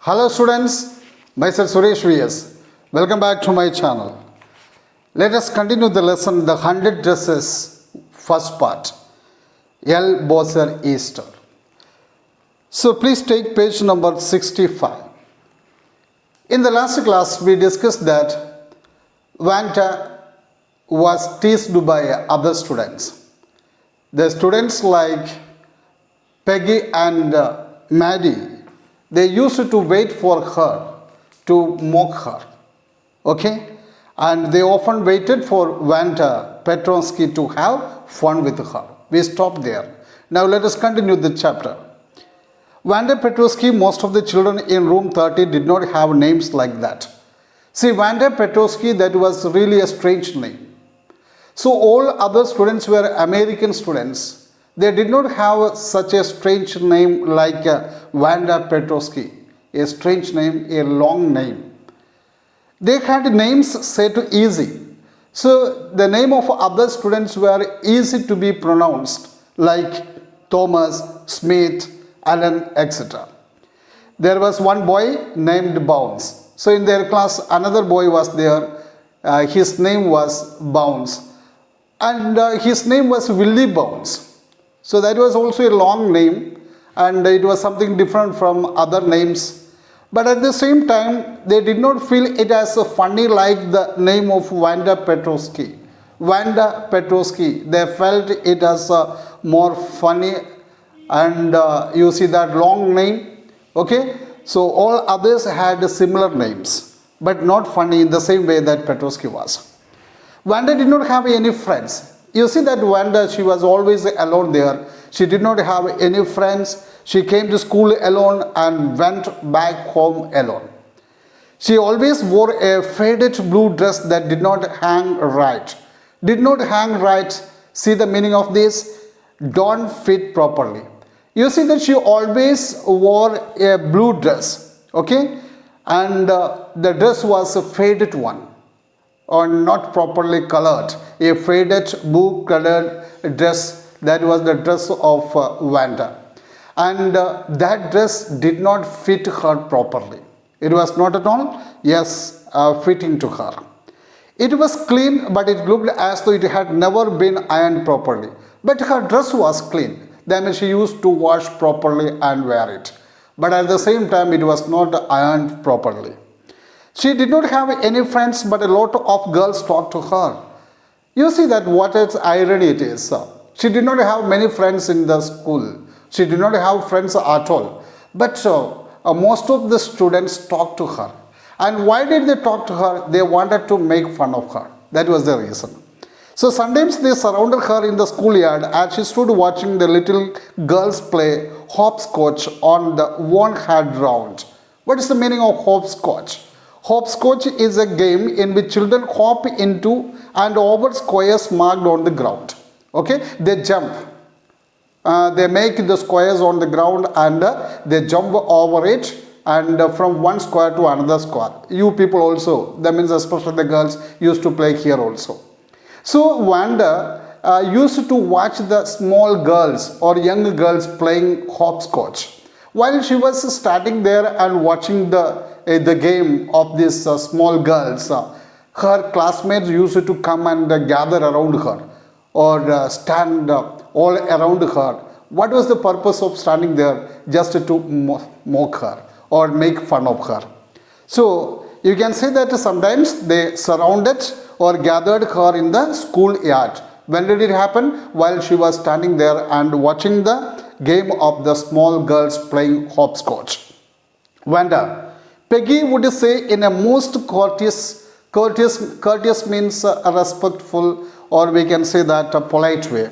Hello students, myself Suresh VS. Welcome back to my channel. Let us continue the lesson The 100 Dresses first part. Bsor Ester. So please take page number 65. In the last class we discussed that Vanta was teased by other students. The students like Peggy and Maddie, they used to wait for her to mock her. Okay? And they often waited for Vanta Petronsky to have fun with her. We stopped there. Now let us continue the chapter. Vanda Petrosky, most of the children in room 30 did not have names like that. See, Vanda Petrosky, that was really a strange name. So all other students were American students. They did not have such a strange name like Vanda Petrosky. A strange name, a long name. They had names set easy. So the name of other students were easy to be pronounced like Thomas, Smith, Allen, etc. There was one boy named Bounce. So in their class another boy was there. His name was Bounce. And his name was Willie Bounce. So that was also a long name and it was something different from other names. But at the same time, they did not feel it as funny like the name of Vanda Petrosky. Vanda Petrosky, they felt it as more funny and you see that long name. Okay, so all others had similar names but not funny in the same way that Petrosky was. Vanda did not have any friends. You see that Vanda, she was always alone there. She did not have any friends. She came to school alone and went back home alone. She always wore a faded blue dress that did not hang right. Did not hang right. See the meaning of this? Don't fit properly. You see that she always wore a blue dress. Okay? And the dress was a faded one, or not properly colored, a faded blue colored dress. That was the dress of Vanda. And that dress did not fit her properly. It was not at all, fitting to her. It was clean, but it looked as though it had never been ironed properly. But her dress was clean. That means she used to wash properly and wear it. But at the same time, it was not ironed properly. She did not have any friends, but a lot of girls talked to her. You see that what its irony it is. She did not have many friends in the school. She did not have friends at all. But most of the students talked to her. And why did they talk to her? They wanted to make fun of her. That was the reason. So sometimes they surrounded her in the schoolyard as she stood watching the little girls play hopscotch on the one-hand round. What is the meaning of hopscotch? Hopscotch is a game in which children hop into and over squares marked on the ground. Okay, they jump. They make the squares on the ground and they jump over it and from one square to another square. You people also, that means especially the girls, used to play here also. So Vanda used to watch the small girls or young girls playing hopscotch. While she was standing there and watching the game of these small girls, her classmates used to come and gather around her or stand all around her. What was the purpose of standing there? Just to mock her or make fun of her. So you can say that sometimes they surrounded or gathered her in the schoolyard. When did it happen? While she was standing there and watching the game of the small girls playing hopscotch. Vanda, Peggy would say in a most courteous means respectful, or we can say that a polite way,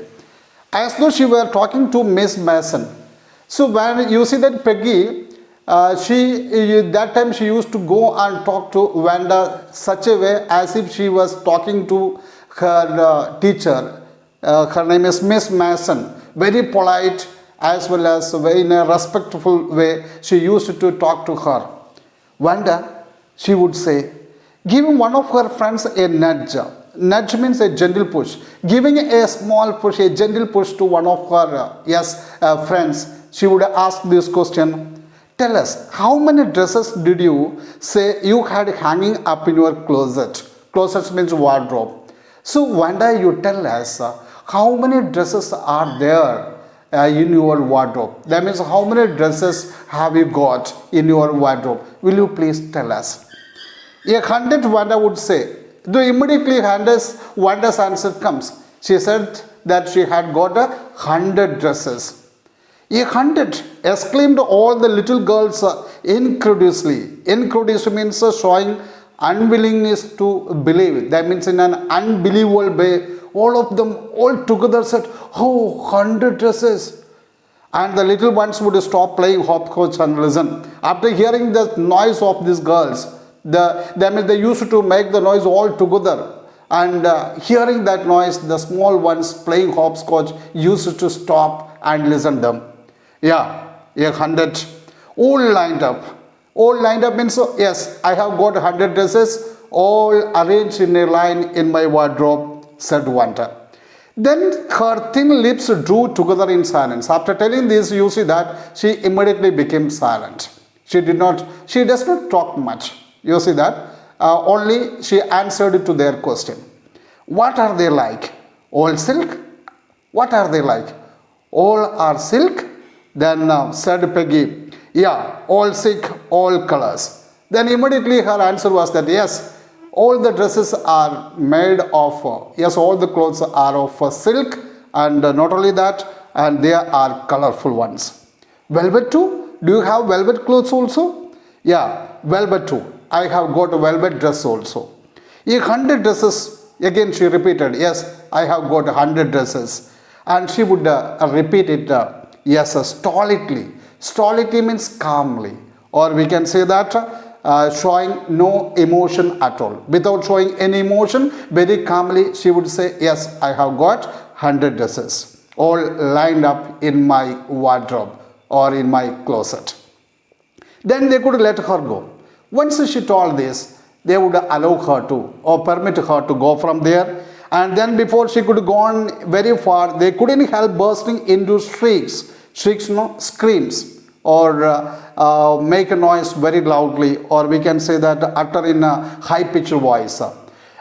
as though she were talking to Miss Mason. So when you see that Peggy, that time she used to go and talk to Vanda such a way as if she was talking to her teacher. Her name is Miss Mason. Very polite as well as in a respectful way she used to talk to her. Vanda, she would say, giving one of her friends a nudge. Nudge means a gentle push. Giving a small push, a gentle push to one of her friends. She would ask this question, Tell us, how many dresses did you say you had hanging up in your closet? Closet means wardrobe. So Wanda, you tell us how many dresses are there in your wardrobe. That means how many dresses have you got in your wardrobe? Will you please tell us? A 100 Wanda would say. Though immediately Wanda's answer comes. She said that she had got 100 dresses. 100, exclaimed all the little girls incredulously. Incredulous means showing unwillingness to believe. That means in an unbelievable way, all of them all together said, oh, 100 dresses. And the little ones would stop playing hopscotch and listen. After hearing the noise of these girls, they used to make the noise all together. And hearing that noise, the small ones playing hopscotch used to stop and listen them. Yeah, 100. All lined up. All lined up means, yes, I have got 100 dresses, all arranged in a line in my wardrobe, said Wanda. Then her thin lips drew together in silence. After telling this, you see that she immediately became silent. She does not talk much. You see that? Only she answered to their question. What are they like? All silk? What are they like? All are silk? Then said Peggy, yeah, all silk, all colors. Then immediately her answer was that yes, all the dresses are made of, yes, all the clothes are of silk, and not only that, and they are colorful ones. Velvet too? Do you have velvet clothes also? Yeah, velvet too. I have got a velvet dress also. 100 dresses, again she repeated, yes, I have got 100 dresses. And she would repeat it, yes, stolidly. Stolidly means calmly. Or we can say that showing no emotion at all. Without showing any emotion, very calmly she would say, yes, I have got 100 dresses. All lined up in my wardrobe or in my closet. Then they could let her go. Once she told this, they would allow her to or permit her to go from there. And then before she could go on very far, they couldn't help bursting into shrieks. Shrieks, no, screams, or make a noise very loudly, or we can say that utter in a high-pitched voice.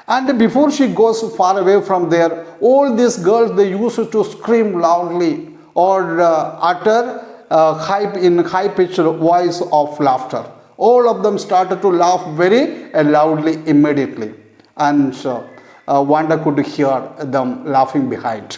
And before she goes far away from there, all these girls, they used to scream loudly or utter high-pitched voice of laughter. All of them started to laugh very loudly immediately, and Wanda could hear them laughing behind.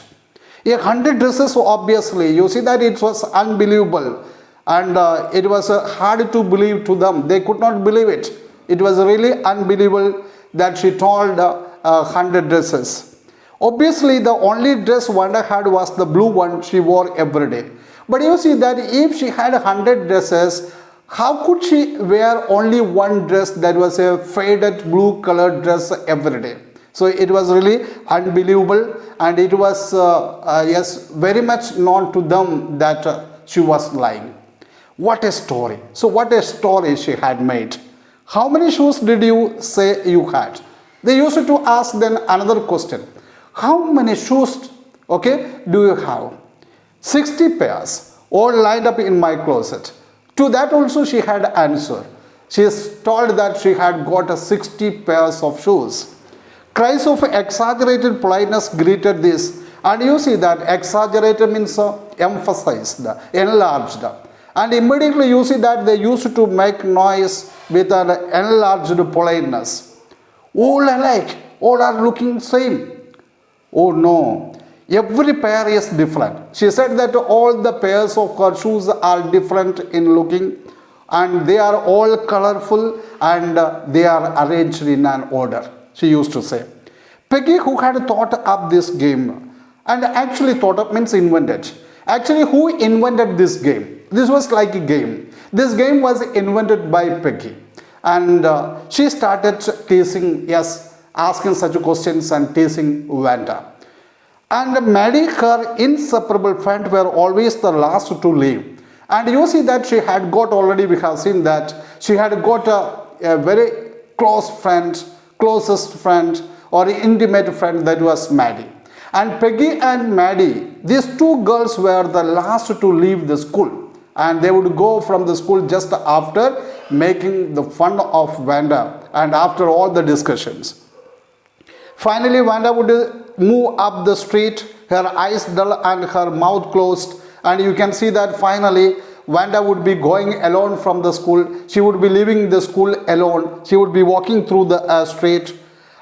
100 dresses, obviously, you see that it was unbelievable, and it was hard to believe to them. They could not believe it. It was really unbelievable that she told 100 dresses. Obviously, the only dress Wanda had was the blue one she wore every day. But you see that if she had 100 dresses, how could she wear only one dress that was a faded blue colored dress every day? So it was really unbelievable, and it was yes, very much known to them that she was lying. What a story. So what a story she had made. How many shoes did you say you had? They used to ask then another question. How many shoes, okay, do you have? 60 pairs, all lined up in my closet. To that also she had answered. She is told that she had got 60 pairs of shoes. Cries of exaggerated politeness greeted this, and you see that exaggerated means emphasized, enlarged, and immediately you see that they used to make noise with an enlarged politeness. All alike, all are looking same. Oh no, every pair is different. She said that all the pairs of her shoes are different in looking, and they are all colorful, and they are arranged in an order, she used to say. Peggy, who had thought up this game, and actually thought up means invented. Actually, who invented this game? This was like a game. This game was invented by Peggy, and she started teasing, yes, asking such questions and teasing Wanda. And Maddie, her inseparable friend, were always the last to leave. And you see that she had got already, we have seen that she had got a very close friend, closest friend or intimate friend, that was Maddie. And Peggy and Maddie, these two girls were the last to leave the school. and they would go from the school just after making the fun of Vanda and after all the discussions. Finally, Vanda would move up the street, her eyes dull and her mouth closed, and you can see that finally Vanda would be going alone from the school. She would be leaving the school alone. She would be walking through the street,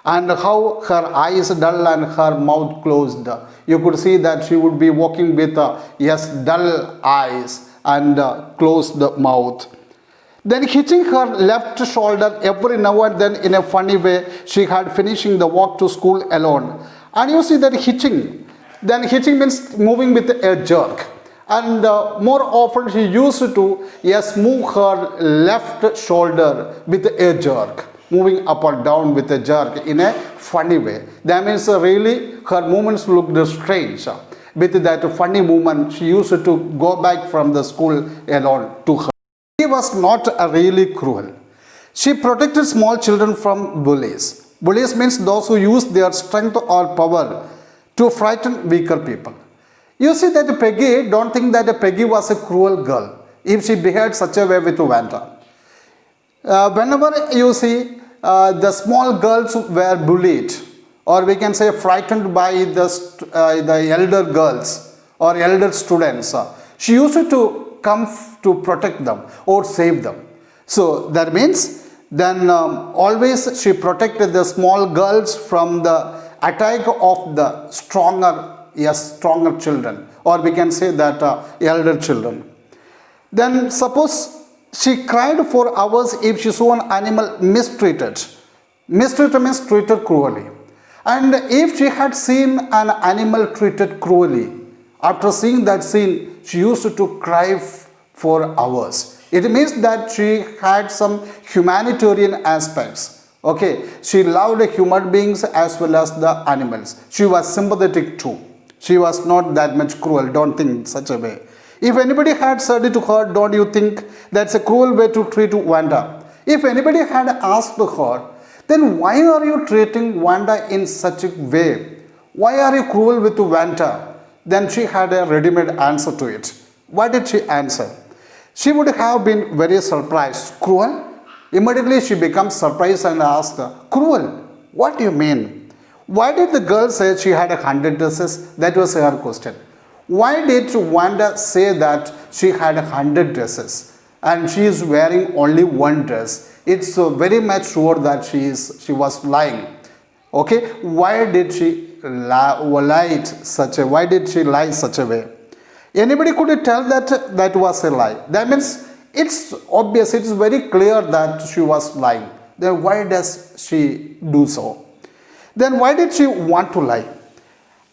and how her eyes dull and her mouth closed. You could see that she would be walking with dull eyes and closed mouth. Then hitching her left shoulder every now and then in a funny way, she had finishing the walk to school alone. And you see that hitching. Then hitching means moving with a jerk. And more often she used to move her left shoulder with a jerk, moving up or down with a jerk in a funny way. That means really her movements looked strange. With that funny movement, she used to go back from the school alone to her. She was not really cruel. She protected small children from bullies. Bullies means those who use their strength or power to frighten weaker people. You see that Peggy, don't think that Peggy was a cruel girl if she behaved such a way with Vanda. Whenever you see the small girls were bullied, or we can say frightened by the elder girls or elder students, she used to come to protect them or save them. So that means then always she protected the small girls from the attack of the stronger children, or we can say that elder children. Then suppose she cried for hours if she saw an animal mistreated. Mistreated means treated cruelly. And if she had seen an animal treated cruelly, after seeing that scene, she used to cry for hours. It means that she had some humanitarian aspects. Okay, she loved human beings as well as the animals. She was sympathetic too. She was not that much cruel. Don't think in such a way. If anybody had said it to her, don't you think that's a cruel way to treat Vanda? If anybody had asked her, then why are you treating Vanda in such a way? Why are you cruel with Vanda? Then she had a ready-made answer to it. What did she answer? She would have been very surprised. Cruel? Immediately she becomes surprised and asked, cruel? What do you mean? Why did the girl say she had 100 dresses? That was her question. Why did Vanda say that she had 100 dresses and she is wearing only one dress? It's very much sure that she was lying. Okay, why did she lie such a way? Anybody could tell that that was a lie. That means it's obvious, it is very clear that she was lying. Then why does she do so? Then why did she want to lie?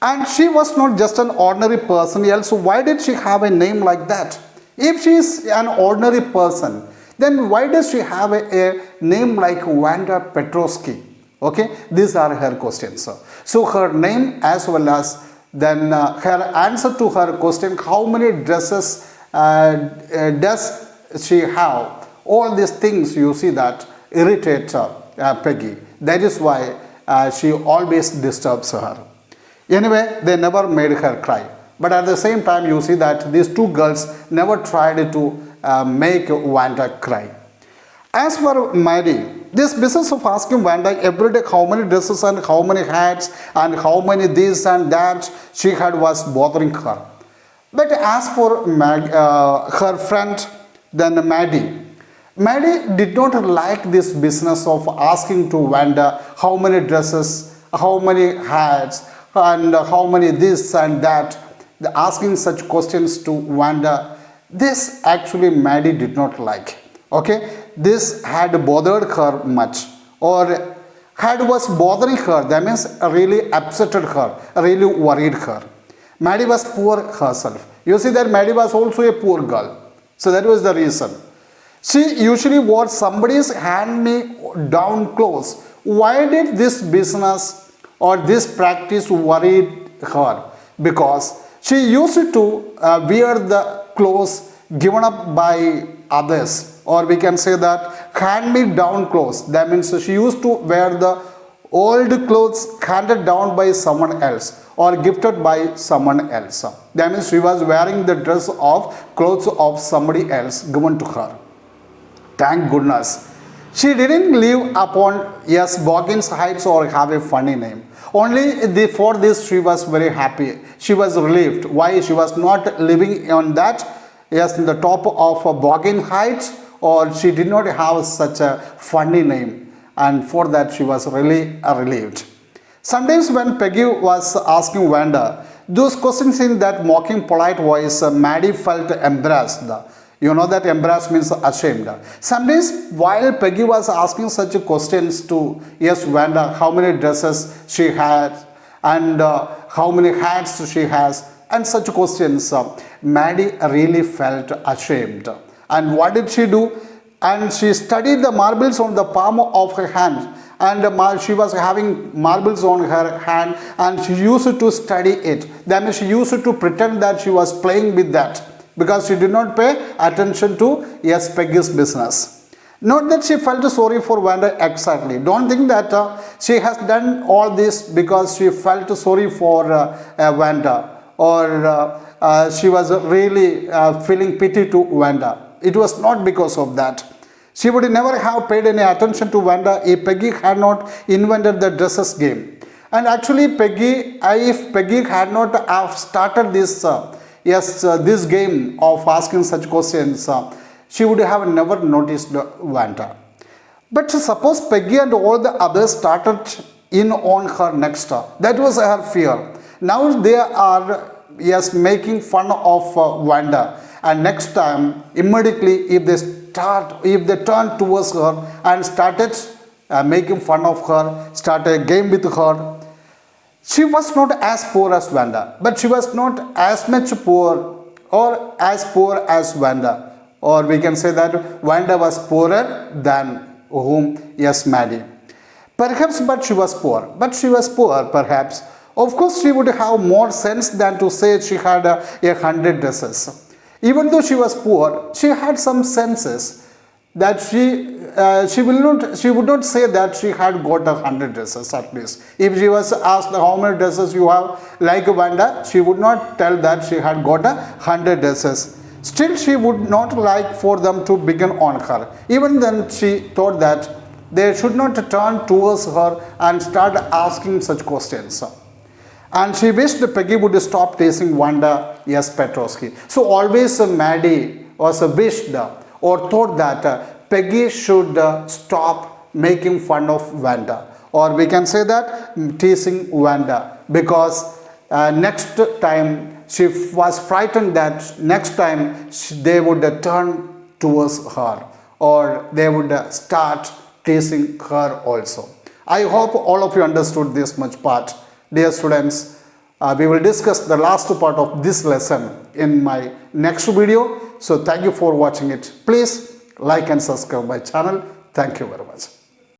And she was not just an ordinary person, else why did she have a name like that? If she is an ordinary person, then why does she have a name like Vanda Petrovsky? Okay, these are her questions. So her name as well as then her answer to her question, how many dresses does she have? All these things you see that irritate Peggy. That is why she always disturbs her. Anyway, they never made her cry. But at the same time, you see that these two girls never tried to make Vanda cry. As for Mary, this business of asking Vanda every day how many dresses and how many hats and how many this and that she had was bothering her. But as for her friend, then Maddie did not like this business of asking to Vanda how many dresses, how many hats, and how many this and that. Asking such questions to Vanda, this actually Maddie did not like. Okay, this had bothered her much, or was bothering her. That means really upsetted her, really worried her. Maddie was poor herself. You see that Maddie was also a poor girl. So that was the reason. She usually wore somebody's hand-me-down clothes. Why did this business or this practice worried her? Because she used to wear the clothes given up by others, or we can say that hand-me-down clothes. That means she used to wear the old clothes handed down by someone else or gifted by someone else. That means she was wearing the dress of clothes of somebody else given to her. Thank goodness. She didn't live upon Boggin's Heights or have a funny name. Only for this she was very happy. She was relieved. Why? She was not living on that, in the top of Boggin Heights, or she did not have such a funny name. And for that she was really relieved. Sometimes when Peggy was asking Wanda those questions in that mocking polite voice, Maddie felt embarrassed. You know that embarrassed means ashamed. Sometimes while Peggy was asking such questions to Wanda, how many dresses she had and how many hats she has and such questions, Maddie really felt ashamed. And what did she do? And she studied the marbles on the palm of her hand. And she was having marbles on her hand and she used to study it. That means she used to pretend that she was playing with that, because she did not pay attention to Peggy's business. Not that she felt sorry for Wanda exactly. Don't think that she has done all this because she felt sorry for Wanda, or she was really feeling pity to Wanda. It was not because of that. She would never have paid any attention to Wanda if Peggy had not invented the dresses game. And actually if Peggy had not have started this this game of asking such questions, she would have never noticed Wanda. But suppose Peggy and all the others started in on her next. That was her fear. Now they are making fun of Wanda, and next time immediately if they turn towards her and started making fun of her, started a game with her. She was not as poor as Wanda, but she was not as much poor or as poor as Wanda. Or we can say that Wanda was poorer than Maddie. Perhaps, but she was poor. But she was poor, perhaps. Of course, she would have more sense than to say she had 100 dresses. Even though she was poor, she had some senses that she would not say that she had got 100 dresses at least. If she was asked how many dresses you have like Wanda, she would not tell that she had got 100 dresses. Still, she would not like for them to begin on her. Even then, she thought that they should not turn towards her and start asking such questions. And she wished Peggy would stop teasing Wanda Petrosky. So always Maddie was wished or thought that Peggy should stop making fun of Wanda. Or we can say that teasing Wanda, because next time she was frightened that next time they would turn towards her, or they would start teasing her also. I hope all of you understood this much part. Dear students, we will discuss the last part of this lesson in my next video. So thank you for watching it. Please like and subscribe my channel. Thank you very much.